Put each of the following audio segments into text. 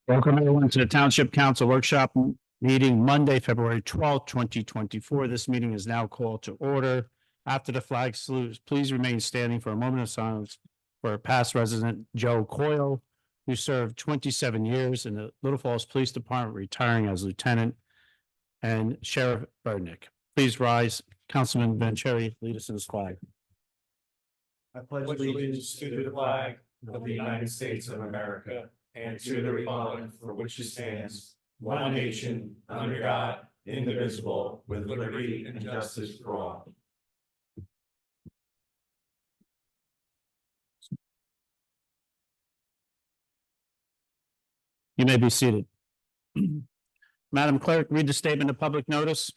Welcome everyone to the Township Council Workshop meeting Monday, February 12th, 2024. This meeting is now called to order. After the flag salute, please remain standing for a moment of silence for past resident Joe Coyle, who served 27 years in the Little Falls Police Department, retiring as lieutenant, and Sheriff Burnick. Please rise. Councilman Vanchery, lead us in this flag. I pledge allegiance to the flag of the United States of America and to the republic for which it stands, one nation, under God, indivisible, with liberty and justice for all. You may be seated. Madam Clerk, read the statement of public notice.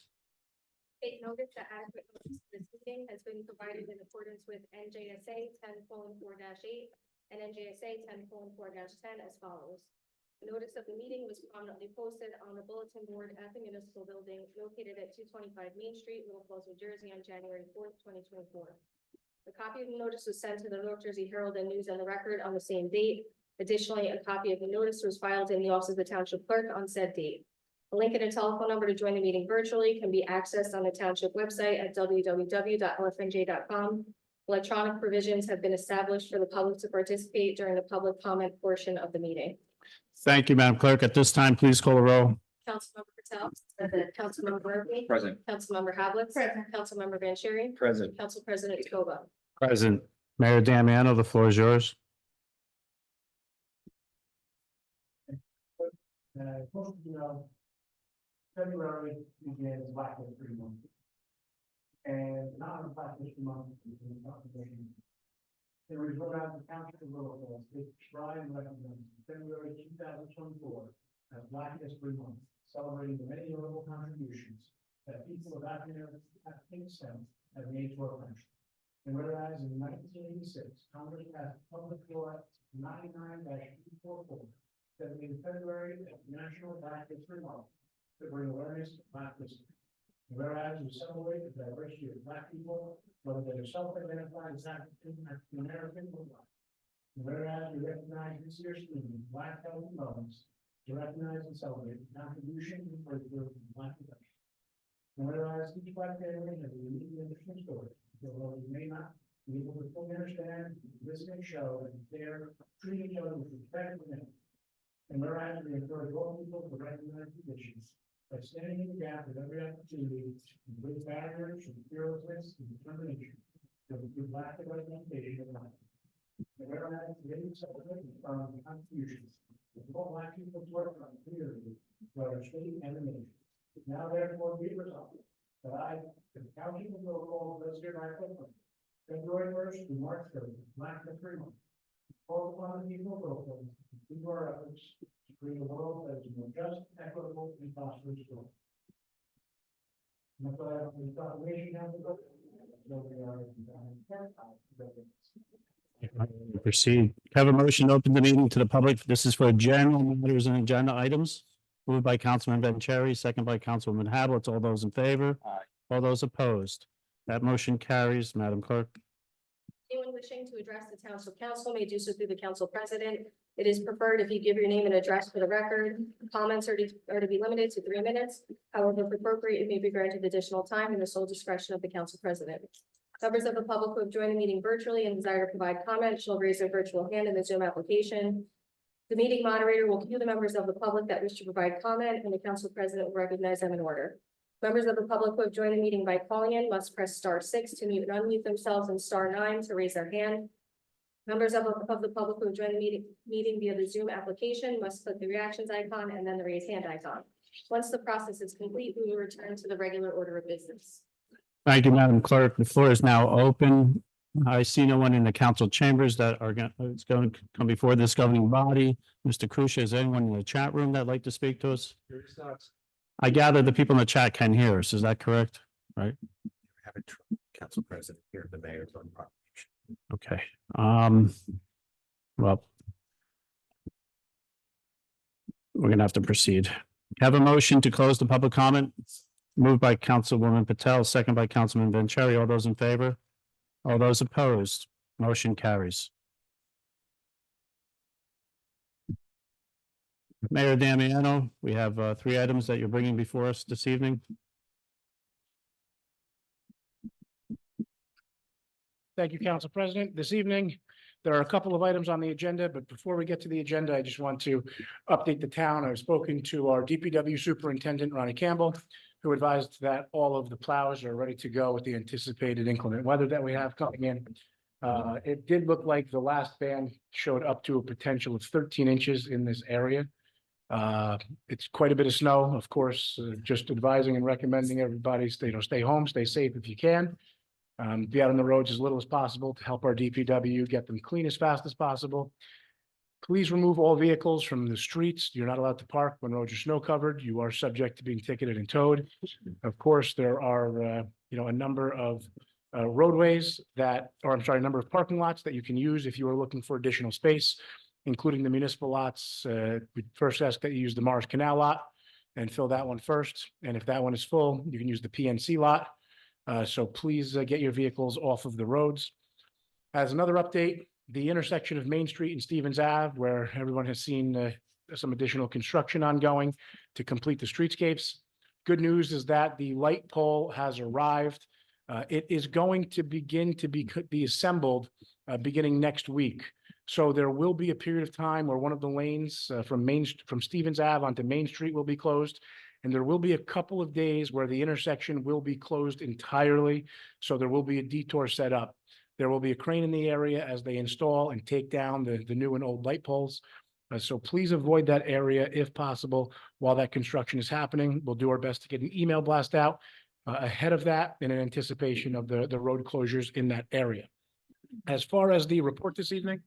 Take notice that adequate notice of this meeting has been provided in accordance with NJSA 10:4-8 and NJSA 10:4-10 as follows. The notice of the meeting was prominently posted on the bulletin board at the municipal building located at 225 Main Street, Little Falls, New Jersey on January 4th, 2024. A copy of the notice was sent to the North Jersey Herald and News and the Record on the same date. Additionally, a copy of the notice was filed in the office of the township clerk on said date. A link and a telephone number to join the meeting virtually can be accessed on the township website at www.lfnj.com. Electronic provisions have been established for the public to participate during the public comment portion of the meeting. Thank you, Madam Clerk. At this time, please call the roll. Councilmember Patel, present. Councilmember Murphy, Present. Councilmember Havlet, present. Councilmember Vanchery, Present. Council President Scoba. Present. Mayor Damiano, the floor is yours. Most of you know, February begins Black History Month. And not on Black History Month, there was one out of the Township of Little Falls, they try and recognize February 2024 as Black History Month, celebrating the many notable contributions that people of African descent have made to our country. And whereas in 1986, Congress passed Public Law 99-244, that in February as National Black History Month to bring awareness to Black history. And whereas we celebrate the diversity of Black people, whether they are self-identified as African American or Black. And whereas we recognize this year's theme, Black Health and Wellness, to recognize and celebrate the contribution and breakthrough of Black profession. And whereas each Black family has a unique and interesting story, although we may not be able to fully understand, listen and show, and dare treat each other with respect and dignity. And whereas we encourage all people to recognize conditions by standing in the gap at every opportunity and break barriers and fearlessness and determination that we do Black representation of life. And whereas today we celebrate the contributions of all Black people to our community, to our state and the nation. Now therefore be resolved that I, the Township of Little Falls, resident of February 1st to March 3rd, Black History Month, call upon the people of Little Falls to do our efforts to create a world that is more just, equitable, and prosperous for all. And that's why the proclamation has to go. So we are Proceed. Have a motion to open the meeting to the public. This is for general matters and agenda items. Moved by Councilman Vanchery, second by Councilwoman Havlet. All those in favor? Aye. All those opposed? That motion carries. Madam Clerk. Anyone wishing to address the Township Council may do so through the Council President. It is preferred if you give your name and address for the record. Comments are to be limited to 3 minutes. However, if appropriate, it may be granted additional time in the sole discretion of the Council President. Members of the public who have joined the meeting virtually and desire to provide comment shall raise their virtual hand in the Zoom application. The meeting moderator will cue the members of the public that wish to provide comment, and the Council President will recognize them in order. Members of the public who have joined the meeting by calling in must press *6 to mute and unmute themselves and *9 to raise their hand. Members of the public who have joined the meeting via the Zoom application must click the reactions icon and then the raise hand icon. Once the process is complete, we will return to the regular order of business. Thank you, Madam Clerk. The floor is now open. I see no one in the council chambers that are going to come before this governing body. Mr. Krusha, is anyone in the chat room that'd like to speak to us? I gather the people in the chat can hear us. Is that correct? Right? Have a council president here, the mayor's on proclamation. Okay. Well, we're going to have to proceed. Have a motion to close the public comment. Moved by Councilwoman Patel, second by Councilman Vanchery. All those in favor? All those opposed? Motion carries. Mayor Damiano, we have three items that you're bringing before us this evening. Thank you, Council President. This evening, there are a couple of items on the agenda, but before we get to the agenda, I just want to update the town. I've spoken to our DPW Superintendent, Ronnie Campbell, who advised that all of the plows are ready to go with the anticipated inclement weather that we have coming in. It did look like the last band showed up to a potential of 13 inches in this area. It's quite a bit of snow, of course, just advising and recommending everybody stay home, stay safe if you can. Be out on the roads as little as possible to help our DPW get them clean as fast as possible. Please remove all vehicles from the streets. You're not allowed to park when roads are snow covered. You are subject to being ticketed and towed. Of course, there are, a number of roadways a number of parking lots that you can use if you are looking for additional space, including the municipal lots. We first ask that you use the Morris Canal lot and fill that one first. And if that one is full, you can use the PNC lot. So please get your vehicles off of the roads. As another update, the intersection of Main Street and Stevens Ave, where everyone has seen some additional construction ongoing to complete the streetscapes. Good news is that the light pole has arrived. It is going to begin to be assembled beginning next week. So there will be a period of time where one of the lanes from Stevens Ave onto Main Street will be closed. And there will be a couple of days where the intersection will be closed entirely. So there will be a detour set up. There will be a crane in the area as they install and take down the new and old light poles. So please avoid that area if possible while that construction is happening. We'll do our best to get an email blast out ahead of that in anticipation of the road closures in that area. As far as the report this evening,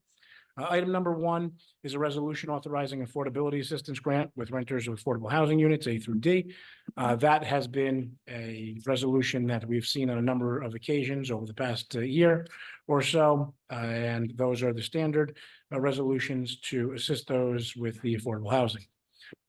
item number 1 is a resolution authorizing affordability assistance grant with renters of affordable housing units A through D. That has been a resolution that we've seen on a number of occasions over the past year or so. And those are the standard resolutions to assist those with the affordable housing.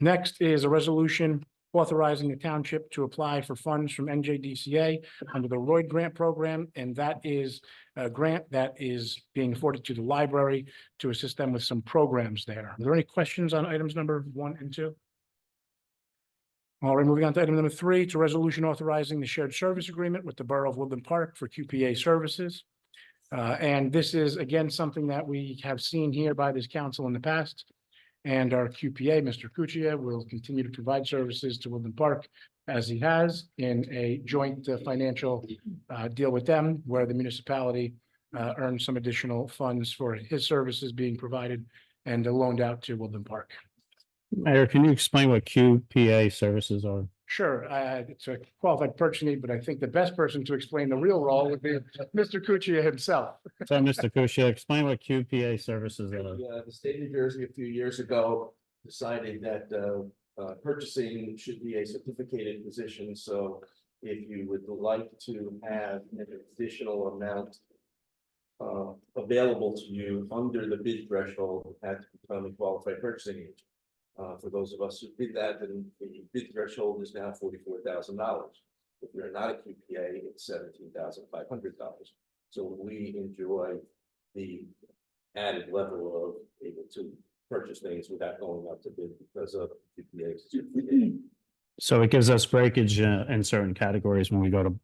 Next is a resolution authorizing the township to apply for funds from NJDCA under the Royd Grant Program, and that is a grant that is being afforded to the library to assist them with some programs there. Are there any questions on items number 1 and 2? All right, moving on to item number 3, it's a resolution authorizing the shared service agreement with the Borough of Woodland Park for QPA services. And this is, again, something that we have seen here by this council in the past. And our QPA, Mr. Cuccia, will continue to provide services to Woodland Park as he has in a joint financial deal with them, where the municipality earns some additional funds for his services being provided and loaned out to Woodland Park. Mayor, can you explain what QPA services are? Sure, it's a qualified purchasing need, but I think the best person to explain the real role would be Mr. Cuccia himself. So, Mr. Kusia, explain what QPA services are. The state of New Jersey a few years ago decided that purchasing should be a certificated position. So if you would like to have an additional amount available to you under the bid threshold, you had to become a qualified purchasing agent. For those of us who did that, then the bid threshold is now $44,000. If you're not a QPA, it's $17,500. So we enjoy the added level of able to purchase things without going up to bid because of QPA. So it gives us breakage in certain categories when we go to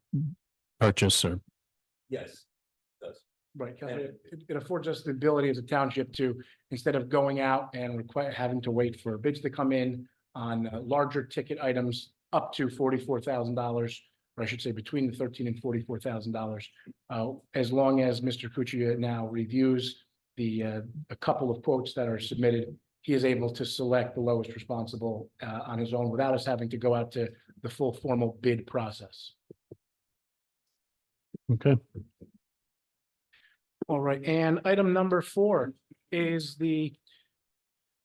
purchase or. Yes, it does. Right, it affords us the ability as a township to, instead of going out and having to wait for bids to come in on larger ticket items up to $44,000, or I should say between the $13,000 and $44,000. As long as Mr. Cuccia now reviews a couple of quotes that are submitted, he is able to select the lowest responsible on his own without us having to go out to the full formal bid process. Okay. All right, and item number 4 is the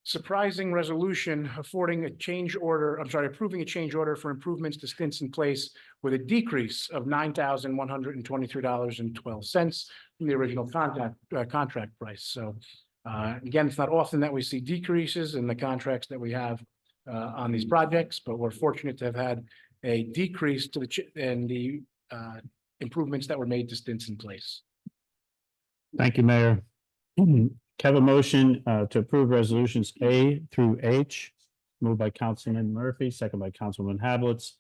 surprising resolution approving a change order for improvements to Stinson Place with a decrease of $9,123.12 from the original contract price. So again, it's not often that we see decreases in the contracts that we have on these projects, but we're fortunate to have had a decrease to the improvements that were made to Stinson Place. Thank you, Mayor. Can I have a motion to approve resolutions A through H? moved by Councilman Murphy, second by Councilman Hablitz.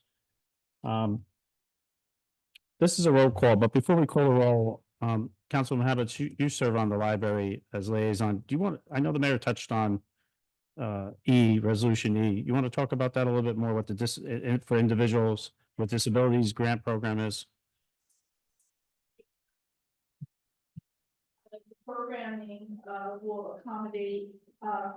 This is a roll call, but before we call the roll, Councilman Hablitz, you serve on the library as liaison. Do you want, I know the mayor touched on resolution E. You want to talk about that a little bit more, what the for individuals with disabilities grant program is? Programming will accommodate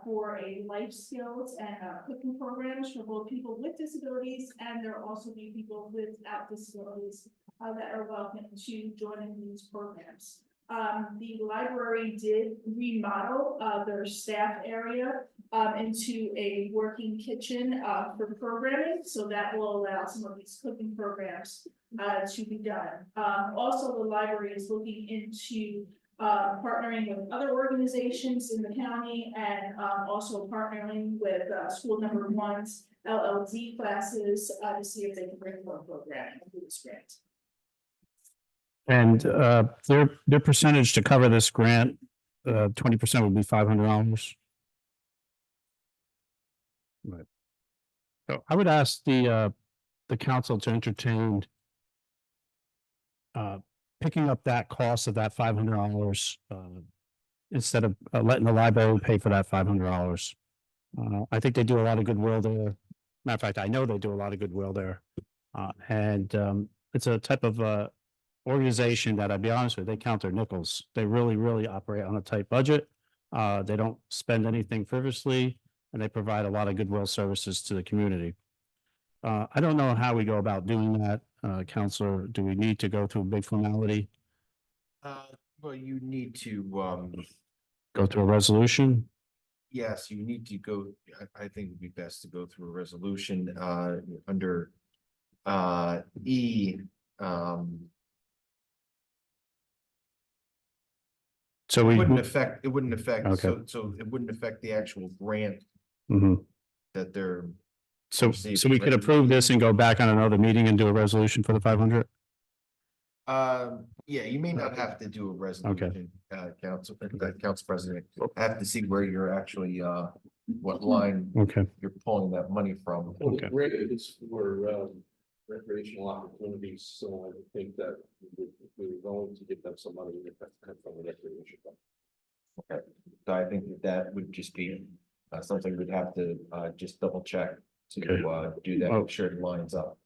for a life skills and cooking programs for both people with disabilities, and there will also be people without disabilities that are welcome to join in these programs. The library did remodel their staff area into a working kitchen for programming, so that will allow some of these cooking programs to be done. Also, the library is looking into partnering with other organizations in the county and also partnering with school number one's LLD classes to see if they can bring more programming to this grant. And their percentage to cover this grant, 20% would be $500. Right. So I would ask the council to entertain picking up that cost of that $500 instead of letting the library pay for that $500. I think they do a lot of goodwill there. Matter of fact, I know they do a lot of goodwill there. And it's a type of organization that, I'll be honest with you, they count their nickels. They really, really operate on a tight budget. They don't spend anything frivolously, and they provide a lot of goodwill services to the community. I don't know how we go about doing that, Counselor. Do we need to go through a big formality? Well, you need to, Go through a resolution? yes, you need to go, I think it'd be best to go through a resolution, under, E, So we. it wouldn't affect, Okay. so it wouldn't affect the actual grant Mhm. that they're. So we could approve this and go back on another meeting and do a resolution for the 500? Yeah, you may not have to do a resolution, council president. I have to see where you're actually, what line Okay, you're pulling that money from. Well, Okay. the grant is for recreational opportunities, so I think that we're going to give them some money from the recreation fund. Okay, so I think that would just be something we'd have to just double check to do that, Oh. make sure it lines up.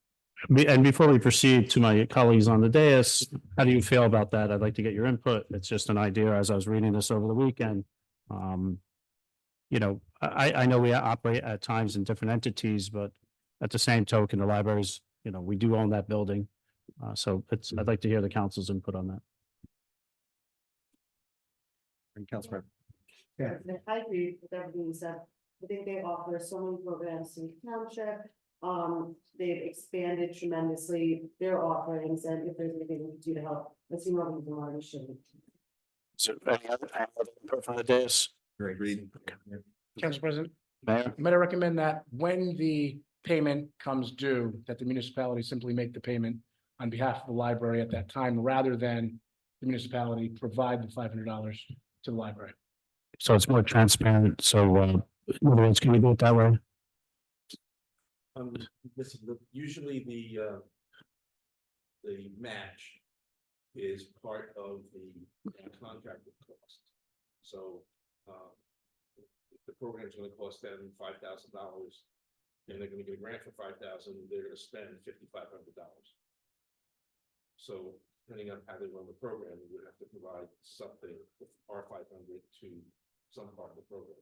and before we proceed to my colleagues on the dais, how do you feel about that? I'd like to get your input. It's just an idea as I was reading this over the weekend. You know, I know we operate at times in different entities, but at the same token, the libraries, you know, we do own that building. So I'd like to hear the council's input on that. Councilor. Yeah, I agree with everything you said. I think they offer so many programs in the township. They've expanded tremendously their offerings, and if there's anything we can do to help, let's see what we can learn, we should. So any other input from the dais? Agreed. Council President, Mayor? might I recommend that when the payment comes due, that the municipality simply make the payment on behalf of the library at that time, rather than the municipality provide the $500 to the library. So it's more transparent. So, in other words, can we do it that way? This is usually the match is part of the contracted cost. So, if the program's gonna cost them $5,000, and they're gonna get a grant for $5,000, they're gonna spend $5,500. So depending on how they run the program, we would have to provide something with our 500 to some part of the program.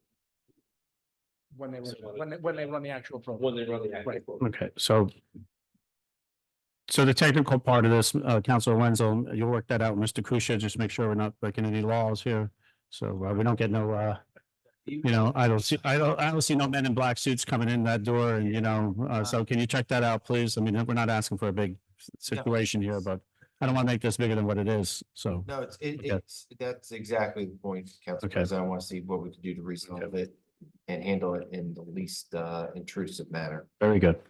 When they run the actual program. When they run the actual program. Okay, so the technical part of this, Councilor Wenzel, you'll work that out, Mr. Kusha, just make sure we're not breaking any laws here. So we don't get no, you know, I don't see no men in black suits coming in that door and, you know, so can you check that out, please? I mean, we're not asking for a big situation here, but I don't want to make this bigger than what it is, so. No, that's exactly the point, Council Okay. President. I want to see what we can do to resolve it and handle it in the least intrusive manner. Very good.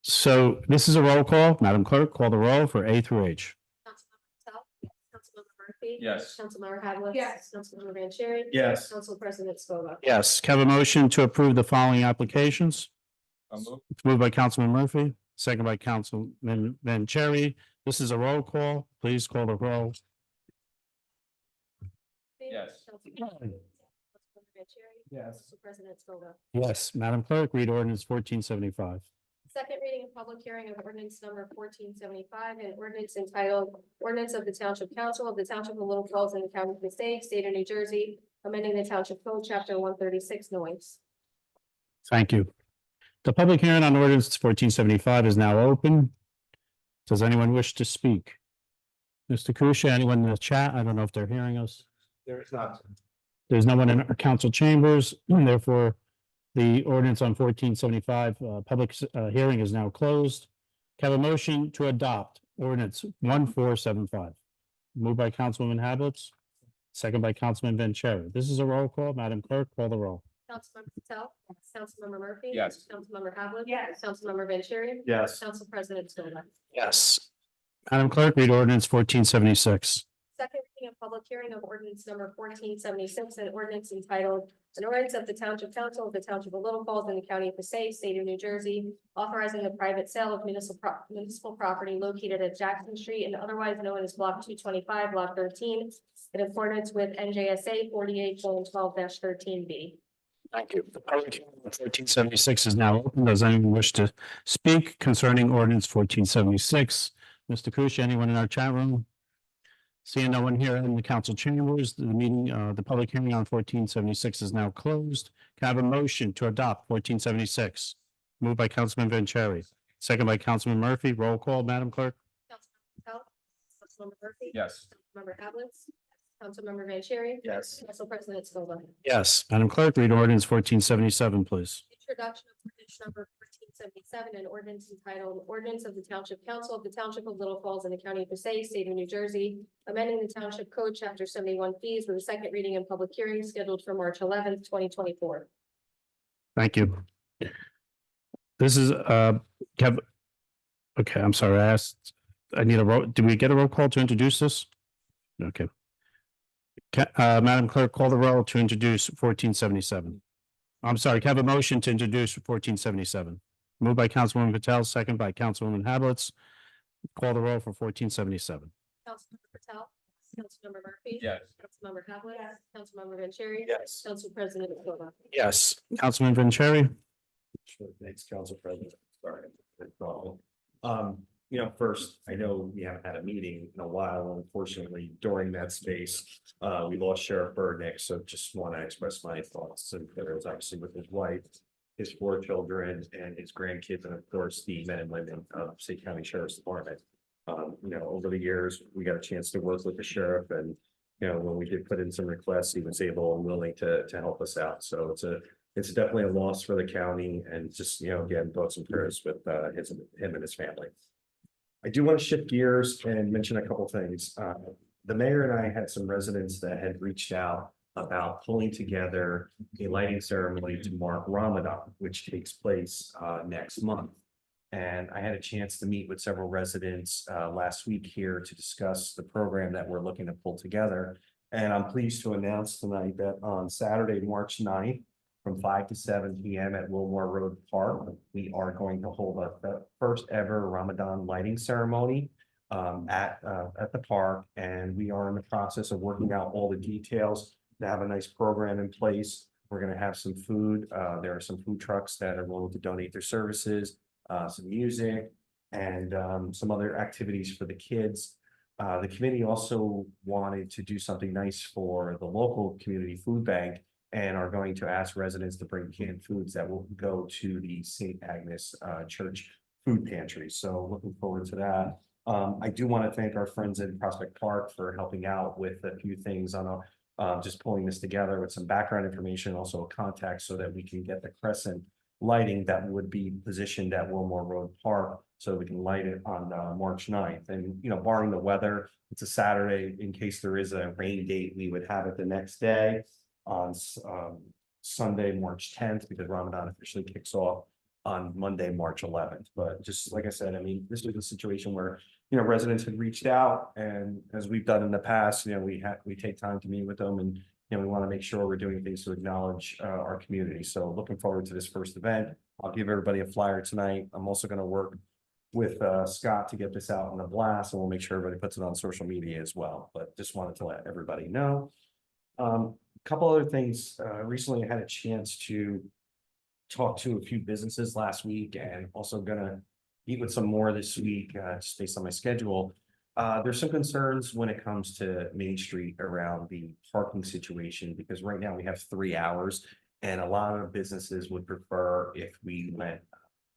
So this is a roll call. Madam Clerk, call the roll for A through H. Councilmember Patel? Yes. Councilmember Murphy? Murphy? Yes. Councilmember Havlet? Yes. Councilmember Vanchery? Yes. Council President Scoba. Yes, can I have a motion to approve the following applications? I'll move. It's moved by Councilman Murphy, second by Councilman Vanchery. This is a roll call. Please call the roll. Yes. Councilmember Vanchery? Yes. Council President Scoba. Yes, Madam Clerk, read ordinance 1475. Second reading and public hearing of ordinance number 1475, and ordinance entitled Ordinance of the Township Council of the Township of Little Falls in the County of Passaic, State of New Jersey, amending the Township Code, Chapter 136, noise. Thank you. The public hearing on ordinance 1475 is now open. Does anyone wish to speak? Mr. Kusia, anyone in the chat? I don't know if they're hearing us. There is not. There's no one in our council chambers, and therefore the ordinance on 1475, public hearing is now closed. Can I have a motion to adopt ordinance 1475? Moved by Councilwoman Hablitz, second by Councilman Vanchery. This is a roll call. Madam Clerk, call the roll. Councilmember Patel? Councilmember Murphy? Yes. Councilmember Havlet? Yes. Councilmember Vanchery? Yes. Council President Scoba. Yes. Madam Clerk, read ordinance 1476. Second reading and public hearing of ordinance number 1476, an ordinance entitled An Ordinance of the Township Council of the Township of Little Falls in the County of Passaic, State of New Jersey, authorizing the private sale of municipal property located at Jackson Street and otherwise known as Block 225, Block 13, in accordance with NJSA 48:12-13B. Thank you. The public hearing on 1476 is now open. Does anyone wish to speak concerning ordinance 1476? Mr. Kusia, anyone in our chat room? Seeing no one here in the council chambers, the meeting, the public hearing on 1476 is now closed. Can I have a motion to adopt 1476? Moved by Councilman Vanchery, second by Councilman Murphy. Roll call, Madam Clerk. Councilmember Patel? Councilmember Murphy? Yes. Councilmember Havlet? Councilmember Vanchery? Yes. Council President Scoba. Yes, Madam Clerk, read ordinance 1477, please. Introduction of ordinance number 1477, an ordinance entitled Ordinance of the Township Council of the Township of Little Falls in the County of Passaic, State of New Jersey, amending the Township Code, Chapter 71 fees with a second reading and public hearing scheduled for March 11th, 2024. Thank you. This is, Kev. Okay, I'm sorry, I need a roll, did we get a roll call to introduce this? Okay. Madam Clerk, call the roll to introduce 1477. I'm sorry, can I have a motion to introduce 1477? Moved by Councilwoman Patel, second by Councilwoman Hablitz. Call the roll for 1477. Councilmember Patel? Councilmember Murphy? Yes. Councilmember Havlet? Councilmember Vanchery? Yes. Council President Scoba. Yes, Councilman Vanchery? Sure, thanks, Council President. Sorry. No problem. First, I know we haven't had a meeting in a while. Unfortunately, during that space, we lost Sheriff Burdick, so just want to express my thoughts. And there was obviously with his wife, his 4 children, and his grandkids, and of course, the men and women of Passaic County Sheriff's Department. Over the years, we got a chance to work with the sheriff, and when we did put in some requests, he was able and willing to help us out. So it's definitely a loss for the county, and just again, thoughts and prayers with him and his family. I do want to shift gears and mention a couple things. The mayor and I had some residents that had reached out about pulling together a lighting ceremony to mark Ramadan, which takes place next month. And I had a chance to meet with several residents last week here to discuss the program that we're looking to pull together. And I'm pleased to announce tonight that on Saturday, March 9th, from 5 to 7 p.m. at Wilmore Road Park, we are going to hold the first ever Ramadan lighting ceremony at the park. And we are in the process of working out all the details to have a nice program in place. We're going to have some food. There are some food trucks that are willing to donate their services, some music, and some other activities for the kids. The committee also wanted to do something nice for the local community food bank, and are going to ask residents to bring canned foods that will go to the St. Agnes Church food pantry. So looking forward to that. I do want to thank our friends in Prospect Park for helping out with a few things on just pulling this together with some background information, also a contact, so that we can get the crescent lighting that would be positioned at Wilmore Road Park, so we can light it on March 9th. And barring the weather, it's a Saturday. In case there is a rain date, we would have it the next day on Sunday, March 10th, because Ramadan officially kicks off on Monday, March 11th. But just like I said, I mean, this was a situation where residents had reached out, and as we've done in the past, we take time to meet with them, and we want to make sure we're doing things to acknowledge our community. So looking forward to this first event. I'll give everybody a flyer tonight. I'm also going to work with Scott to get this out on the blast, and we'll make sure everybody puts it on social media as well. But just wanted to let everybody know. A couple other things. Recently, I had a chance to talk to a few businesses last week, and also gonna meet with some more this week, just based on my schedule. There's some concerns when it comes to Main Street around the parking situation, because right now we have 3 hours, and a lot of businesses would prefer if we went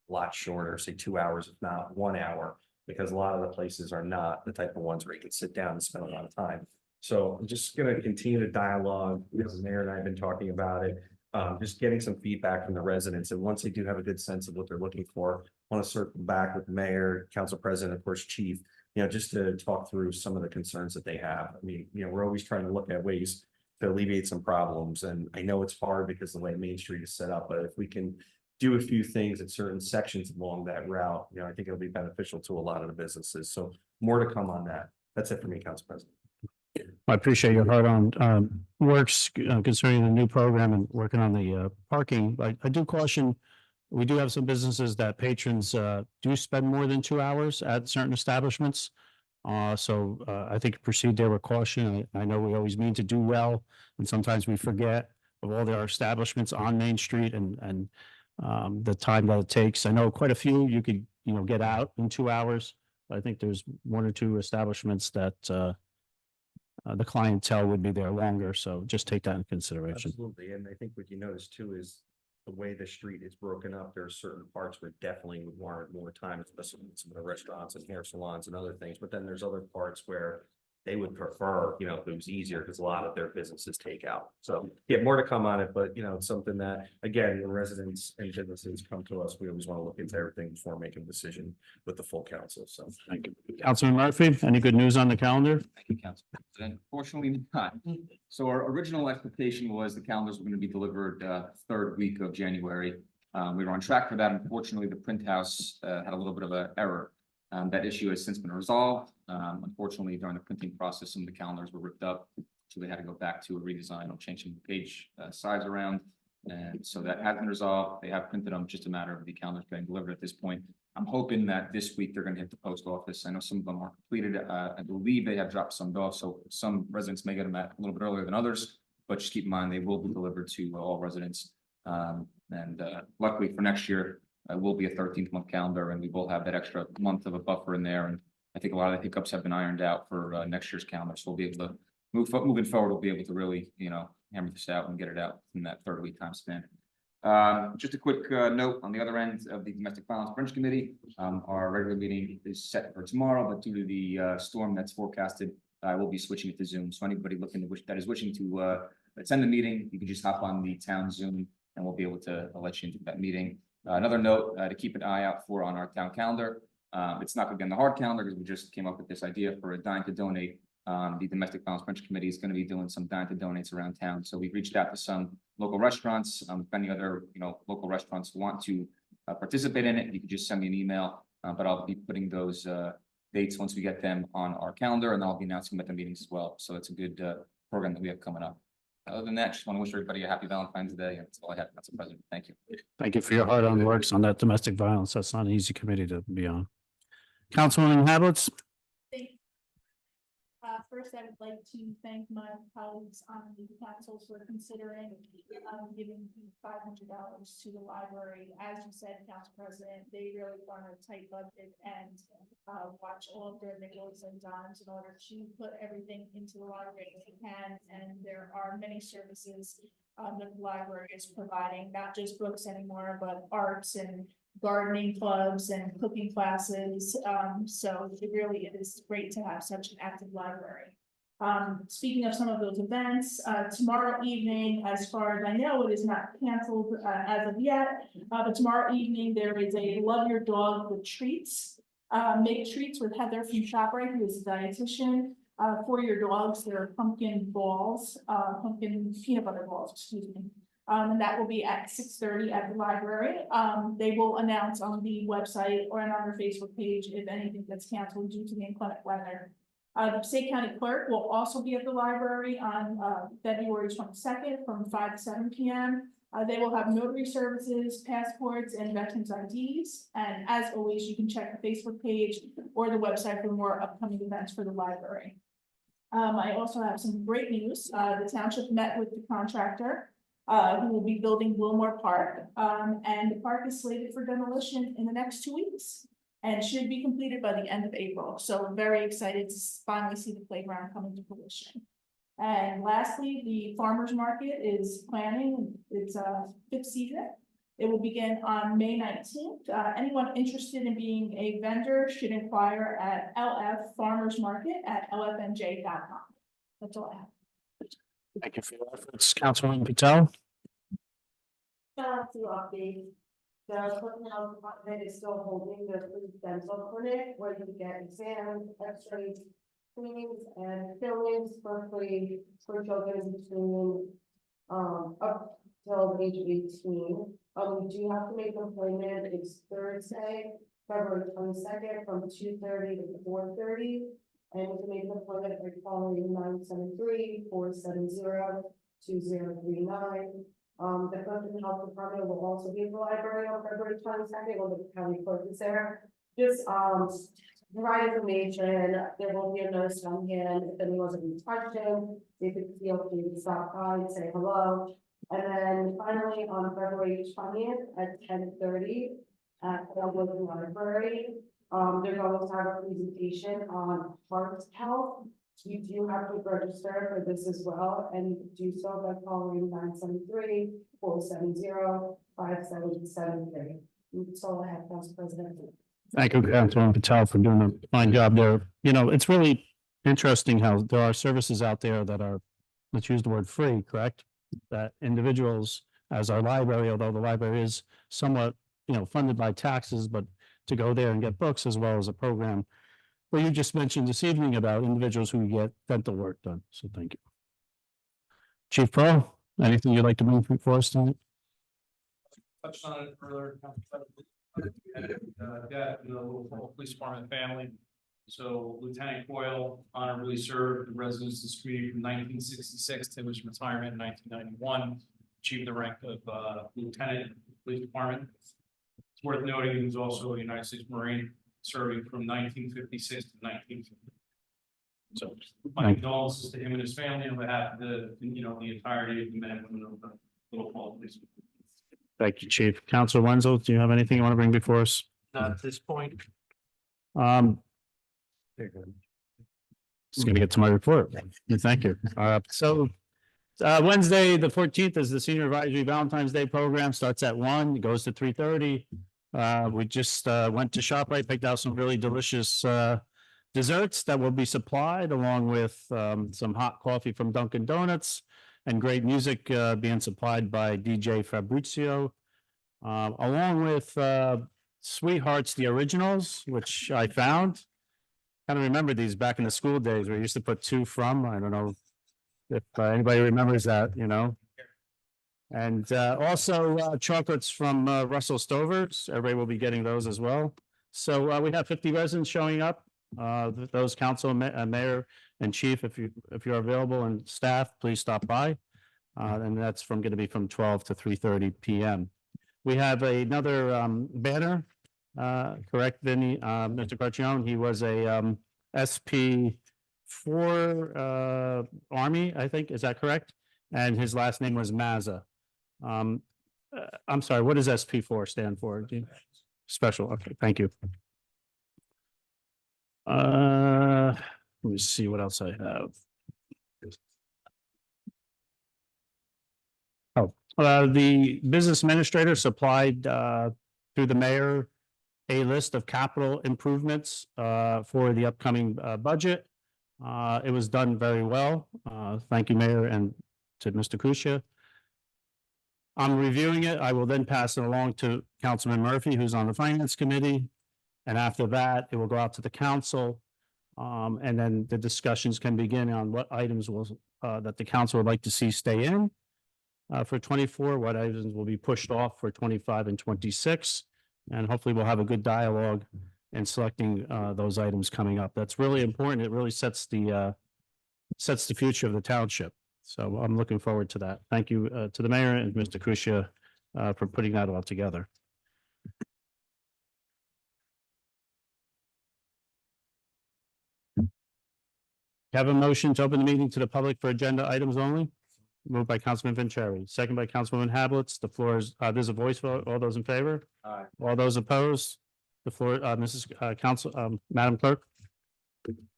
a lot shorter, say 2 hours, if not 1 hour, because a lot of the places are not the type of ones where you can sit down and spend a lot of time. So I'm just gonna continue to dialogue. The mayor and I have been talking about it. Just getting some feedback from the residents, and once they do have a good sense of what they're looking for, I want to circle back with the mayor, council president, of course, chief, just to talk through some of the concerns that they have. I mean, we're always trying to look at ways to alleviate some problems, and I know it's hard because of the way Main Street is set up, but if we can do a few things at certain sections along that route, I think it'll be beneficial to a lot of the businesses. So more to come on that. That's it for me, council president. I appreciate your heart on works concerning the new program and working on the parking. I do caution, we do have some businesses that patrons do spend more than 2 hours at certain establishments. So I think proceed there with caution. I know we always mean to do well, and sometimes we forget of all our establishments on Main Street and the time that it takes. I know quite a few you could get out in 2 hours. I think there's 1 or 2 establishments that the clientele would be there longer, so just take that into consideration. Absolutely, and I think what you notice too is the way the street is broken up. There are certain parts where definitely would warrant more time, especially with some of the restaurants and hair salons and other things. But then there's other parts where they would prefer, if it was easier, because a lot of their businesses take out. So yeah, more to come on it, but it's something that, again, the residents and businesses come to us. We always want to look into everything before making a decision with the full council. So Thank you. Councilman Murphy, any good news on the calendar? Thank you, Council President. Fortunately not. So our original expectation was the calendars were going to be delivered third week of January. We were on track for that. Unfortunately, the print house had a little bit of an error. That issue has since been resolved. Unfortunately, during the printing process, some of the calendars were ripped up, so they had to go back to a redesign or changing the page size around. And so that has been resolved. They have printed them, just a matter of the calendars getting delivered at this point. I'm hoping that this week they're going to hit the post office. I know some of them are completed. I believe they have dropped some off, so some residents may get them a little bit earlier than others, but just keep in mind they will be delivered to all residents. Luckily for next year, will be a 13th-month calendar, and we will have that extra month of a buffer in there. And I think a lot of the hiccups have been ironed out for next year's calendar, so we'll be able to moving forward. We'll be able to really, hammer this out and get it out in that 3rd-week time span. Just a quick note on the other end of the Domestic Violence Branch Committee. Our regular meeting is set for tomorrow, but due to the storm that's forecasted, I will be switching it to Zoom. So anybody that is wishing to attend the meeting, you can just hop on the town Zoom, and we'll be able to let you into that meeting. Another note to keep an eye out for on our town calendar. It's not going to be on the hard calendar because we just came up with this idea for a dine to donate. The Domestic Violence Branch Committee is going to be doing some dine to donates around town. So we've reached out to some local restaurants. If any other local restaurants want to participate in it, you can just send me an email. But I'll be putting those dates once we get them on our calendar, and I'll be announcing them at the meetings as well. So it's a good program that we have coming up. Other than that, just want to wish everybody a happy Valentine's Day. And that's all I have, Council President. Thank you. Thank you for your hard on works on that domestic violence. That's not an easy committee to be on. Councilman Hablitz? First, I would like to thank my colleagues on the council for considering giving $500 to the library. As you said, Council President, they really run a tight budget and watch all of their nickels and dimes in order to put everything into the library if they can. And there are many services that the library is providing, not just books anymore, but arts and gardening clubs and cooking classes. So it is great to have such an active library. Speaking of some of those events, tomorrow evening, as far as I know, it is not canceled as of yet, but tomorrow evening there is a Love Your Dog with Treats. Make treats with Heather from ShopRite, who is a dietitian. For your dogs, there are pumpkin balls, pumpkin peanut butter balls, excuse me. And that will be at 6:30 at the library. They will announce on the website or on their Facebook page if anything gets canceled due to the inclement weather. The Passaic County Clerk will also be at the library on February 22nd from 5 to 7 p.m. They will have notary services, passports, and veterans IDs. And as always, you can check the Facebook page or the website for more upcoming events for the library. I also have some great news. The township met with the contractor who will be building Wilmore Park. And the park is slated for demolition in the next 2 weeks and should be completed by the end of April. So I'm very excited to finally see the playground coming to fruition. And lastly, the farmers market is planning its fifth season. It will begin on May 19th. Anyone interested in being a vendor should inquire at lffarmersmarket@lfnj.com. That's all I have. Thank you for your efforts, Councilwoman Patel. To update, the Clinton Health Department is still holding their free dental clinic where you get exams, x-rays, cleanings and fillings for free for children between up till the age of 18. We do have to make an appointment. It's Thursday, February 22nd from 2:30 to 4:30. And you can make an appointment by calling 973-470-2039. The Clinton Health Department will also be at the library on February 22nd, when the county clerk is there. Just provide information. There will be a nurse on hand. If anyone's any questions, they could feel free to stop by and say hello. And then finally, on February 20th at 10:30 at the library, they're going to have a presentation on heart health. You do have to register for this as well, and you can do so by calling 973-470-5773. That's all I have, Council President. Thank you, Councilwoman Patel, for doing a fine job there. You know, it's really interesting how there are services out there that are, let's use the word free, correct? That individuals, as our library, although the library is somewhat, funded by taxes, but to go there and get books as well as a program. Well, you just mentioned this evening about individuals who get dental work done. So thank you. Chief Pearl, anything you'd like to bring for us tonight? Touched on it earlier. Death in the local police department family. So Lieutenant Coyle honorably served the residents of this community from 1966 to his retirement in 1991. Achieved the rank of lieutenant in the police department. It's worth noting he was also a United States Marine, serving from 1956 to 1950. So my condolences to him and his family on behalf of the entirety of the men and women of the Little Falls Police. Thank you, Chief. Councilor Wenzel, do you have anything you want to bring before us? Not at this point. Just gonna get to my report. Thank you. Wednesday, the 14th is the Senior Advisory Valentine's Day program. Starts at 1:00, it goes to 3:30. We just went to ShopRite, picked out some really delicious desserts that will be supplied, along with some hot coffee from Dunkin' Donuts and great music being supplied by DJ Fabrizio, along with Sweethearts, the Originals, which I found. Kind of remember these back in the school days where we used to put two from. I don't know if anybody remembers that, And also chocolates from Russell Stover's. Everybody will be getting those as well. So we have 50 residents showing up. Those council, mayor, and chief, if you're available, and staff, please stop by. And that's going to be from 12 to 3:30 p.m. We have another banner. Correct, Vinny, Mr. Carcione. He was a SP4 Army, I think. Is that correct? And his last name was Mazza. I'm sorry, what does SP4 stand for? Special. Okay, thank you. Let me see what else I have. The business administrator supplied through the mayor a list of capital improvements for the upcoming budget. It was done very well. Thank you, Mayor, and to Mr. Kusia. I'm reviewing it. I will then pass it along to Councilman Murphy, who's on the Finance Committee. And after that, it will go out to the council. And then the discussions can begin on what items will that the council would like to see stay in, for 24, what items will be pushed off for 25 and 26. And hopefully we'll have a good dialogue in selecting those items coming up. That's really important. It really sets the future of the township. So I'm looking forward to that. Thank you to the mayor and Mr. Kusia for putting that all together. Have a motion to open the meeting to the public for agenda items only. Moved by Councilman Vanchery, second by Councilwoman Hablitz. The floor is, there's a voice vote. All those in favor? Aye. All those opposed? The floor, Madam Clerk?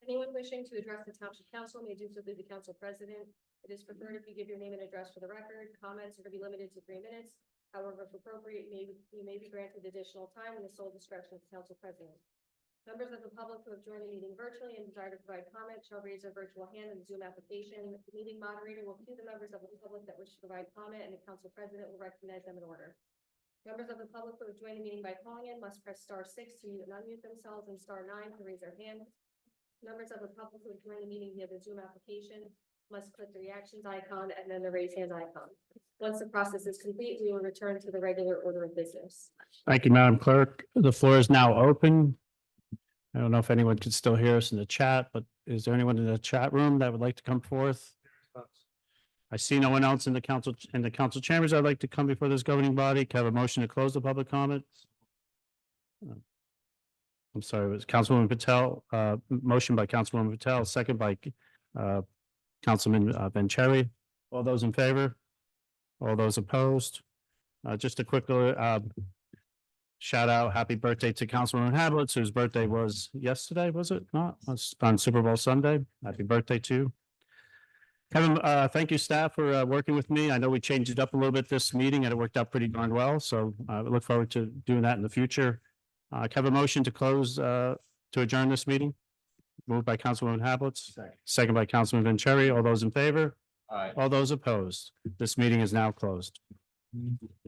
Anyone wishing to address the township council may do so through the council president. It is preferred if you give your name and address for the record. Comments are to be limited to 3 minutes. However, if appropriate, you may be granted additional time in the sole discretion of the council president. Members of the public who have joined the meeting virtually and desire to provide comment shall raise their virtual hand in the Zoom application. The meeting moderator will cue the members of the public that wish to provide comment, and the council president will recognize them in order. Members of the public who have joined the meeting by calling in must press *6 to mute and unmute themselves and *9 to raise their hand. Members of the public who have joined the meeting via the Zoom application must click the reactions icon and then the raise hand icon. Once the process is complete, we will return to the regular order of business. Thank you, Madam Clerk. The floor is now open. I don't know if anyone can still hear us in the chat, but is there anyone in the chat room that would like to come forth? I see no one else in the council chambers. I'd like to come before this governing body. Can I have a motion to close the public comment? I'm sorry, it was Councilwoman Patel, motion by Councilwoman Patel, second by Councilman Vanchery. All those in favor? All those opposed? Just a quick shout out, happy birthday to Councilwoman Hablitz, whose birthday was yesterday, was it not? On Super Bowl Sunday. Happy birthday to you. Kevin, thank you staff for working with me. I know we changed it up a little bit this meeting and it worked out pretty darn well. So I look forward to doing that in the future. Can I have a motion to close, to adjourn this meeting? Moved by Councilwoman Hablitz, second by Councilman Vanchery. All those in favor? Aye. All those opposed? This meeting is now closed.